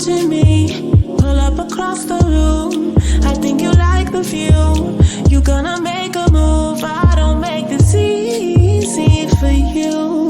watching me pull up across the room. I think you like the view. You gonna make a move. I don't make this easy for you.